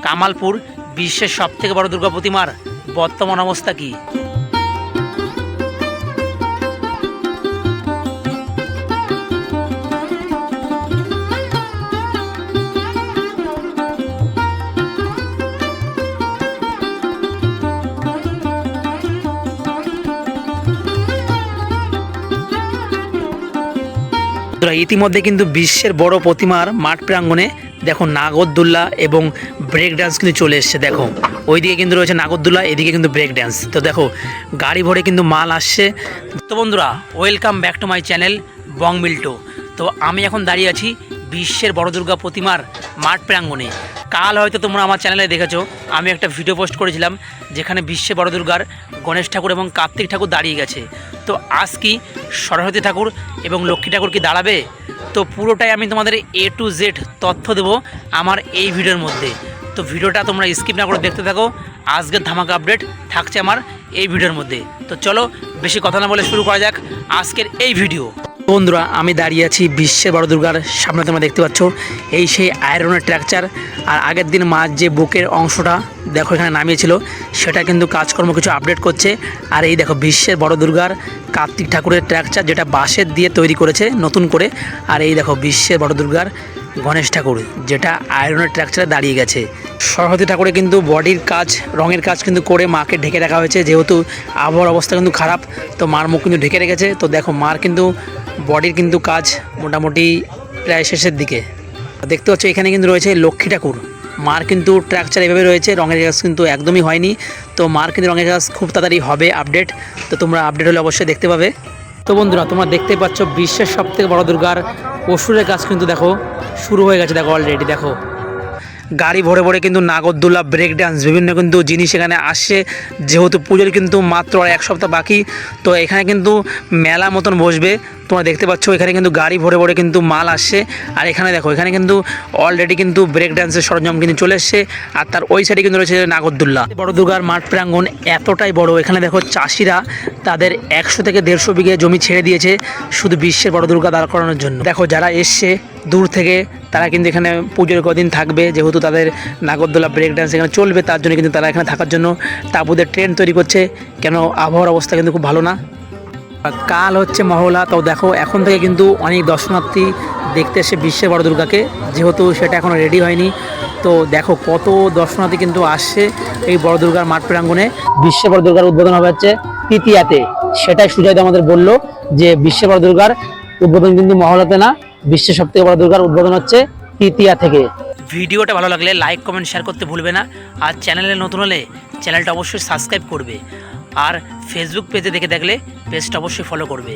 কামালপুর বিশ্বের সবথেকে বড় দুর্গা প্রতিমার বর্তমান অবস্থা কী? ইতিমধ্যে কিন্তু বিশ্বের বড় প্রতিমার মাঠ প্রাঙ্গণে দেখো নাগরদোল্লা এবং ব্রেক ডান্স কিন্তু চলে এসছে। দেখো ওইদিকে কিন্তু রয়েছে নাগরদোল্লা, এদিকে কিন্তু ব্রেক ডান্স। তো দেখো গাড়ি ভরে কিন্তু মাল আসছে। তো বন্ধুরা, welcome back to my channel বং মিল্টো। তো আমি এখন দাঁড়িয়ে আছি বিশ্বের বড় দুর্গা প্রতিমার মাঠ প্রাঙ্গণে। কাল হয়তো তোমরা আমার চ্যানেলে দেখেছো, আমি একটা ভিডিও পোস্ট করেছিলাম যেখানে বিশ্বের বড় দুর্গার গণেশ ঠাকুর এবং কার্তিক ঠাকুর দাঁড়িয়ে গেছে। তো আজ কি সরস্বতী ঠাকুর এবং লক্ষ্মী ঠাকুর কি দাঁড়াবে? তো পুরোটাই আমি তোমাদের A to Z তথ্য দেবো আমার এই ভিডিওর মধ্যে। তো ভিডিওটা তোমরা স্কিপ না করে দেখতে থাকো। আজকের ধামাকা আপডেট থাকছে আমার এই ভিডিওর মধ্যে। তো চলো বেশি কথা না বলে শুরু করা যাক আজকের এই ভিডিও। বন্ধুরা, আমি দাঁড়িয়ে আছি বিশ্বের বড় দুর্গার সামনে। তোমরা দেখতে পাচ্ছ এই সেই আয়রনের স্ট্রাকচার। আর আগের দিন মাছ যে বুকের অংশটা দেখো এখানে নামিয়েছিল, সেটা কিন্তু কাজকর্ম কিছু আপডেট করছে। আর এই দেখো বিশ্বের বড় দুর্গার কার্তিক ঠাকুরের স্ট্রাকচার, যেটা বাঁশের দিয়ে তৈরি করেছে নতুন করে। আর এই দেখো বিশ্বের বড় দুর্গার গণেশ ঠাকুর, যেটা আয়রনের স্ট্রাকচারে দাঁড়িয়ে গেছে। সরস্বতী ঠাকুরে কিন্তু বডির কাজ, রঙের কাজ কিন্তু করে মাকে ঢেকে রাখা হয়েছে, যেহেতু আবহাওয়ার অবস্থা কিন্তু খারাপ। তো মার মুখ কিন্তু ঢেকে রেখেছে। তো দেখো মার কিন্তু বডির কিন্তু কাজ মোটামুটি প্রায় শেষের দিকে। দেখতে পাচ্ছ এখানে কিন্তু রয়েছে লক্ষ্মী ঠাকুর। মার কিন্তু স্ট্রাকচার এভাবে রয়েছে, রঙের কাজ কিন্তু একদমই হয়নি। তো মার কিন্তু রঙের কাজ খুব তাড়াতাড়ি হবে আপডেট। তো তোমরা আপডেট হলে অবশ্যই দেখতে পাবে। তো বন্ধুরা, তোমরা দেখতে পাচ্ছ বিশ্বের সবথেকে বড় দুর্গার অসুরের কাজ কিন্তু দেখো শুরু হয়ে গেছে। দেখো অলরেডি দেখো গাড়ি ভরে ভরে কিন্তু নাগরদোল্লা, ব্রেক ডান্স, বিভিন্ন কিন্তু জিনিস এখানে আসছে। যেহেতু পুজোর কিন্তু মাত্র আর 1 সপ্তাহ বাকি, তো এখানে কিন্তু মেলা মতন বসবে। তোমরা দেখতে পাচ্ছ এখানে কিন্তু গাড়ি ভরে ভরে কিন্তু মাল আসছে। আর এখানে দেখো এখানে কিন্তু অলরেডি কিন্তু ব্রেক ডান্সের সরঞ্জাম কিন্তু চলে এসছে। আর তার ওই সাইডে কিন্তু রয়েছে নাগরদোল্লা। বড় দুর্গার মাঠ প্রাঙ্গণ এতটাই বড়, এখানে দেখো চাষিরা তাদের 100 থেকে 150 বিঘে জমি ছেড়ে দিয়েছে শুধু বিশ্বের বড় দুর্গা দাঁড় করানোর জন্য। দেখো যারা এসছে দূর থেকে, তারা কিন্তু এখানে পুজোর কদিন থাকবে, যেহেতু তাদের নাগরদোল্লা, ব্রেক ডান্স এখানে চলবে, তার জন্য কিন্তু তারা এখানে থাকার জন্য তাঁবুদের ট্রেন তৈরি করছে। কেন আবহাওয়ার অবস্থা কিন্তু খুব ভালো না। কাল হচ্ছে মহলা। তো দেখো এখন থেকে কিন্তু অনেক দর্শনার্থী দেখতে এসে বিশ্বের বড় দুর্গাকে, যেহেতু সেটা এখনও রেডি হয়নি। তো দেখো কত দর্শনার্থী কিন্তু আসছে এই বড় দুর্গার মাঠ প্রাঙ্গণে। বিশ্বের বড় দুর্গার উদ্বোধন হবে হচ্ছে তৃতীয়াতে। সেটাই সুজয় আমাদের বলল যে বিশ্বের বড় দুর্গার উদ্বোধন কিন্তু মহলাতে না, বিশ্বের সবথেকে বড় দুর্গার উদ্বোধন হচ্ছে তৃতীয়া থেকে। ভিডিওটা ভালো লাগলে লাইক, কমেন্ট, শেয়ার করতে ভুলবে না। আর চ্যানেলে নতুন হলে চ্যানেলটা অবশ্যই সাবস্ক্রাইব করবে। আর ফেসবুক পেজে দেখে থাকলে পেজটা অবশ্যই ফলো করবে।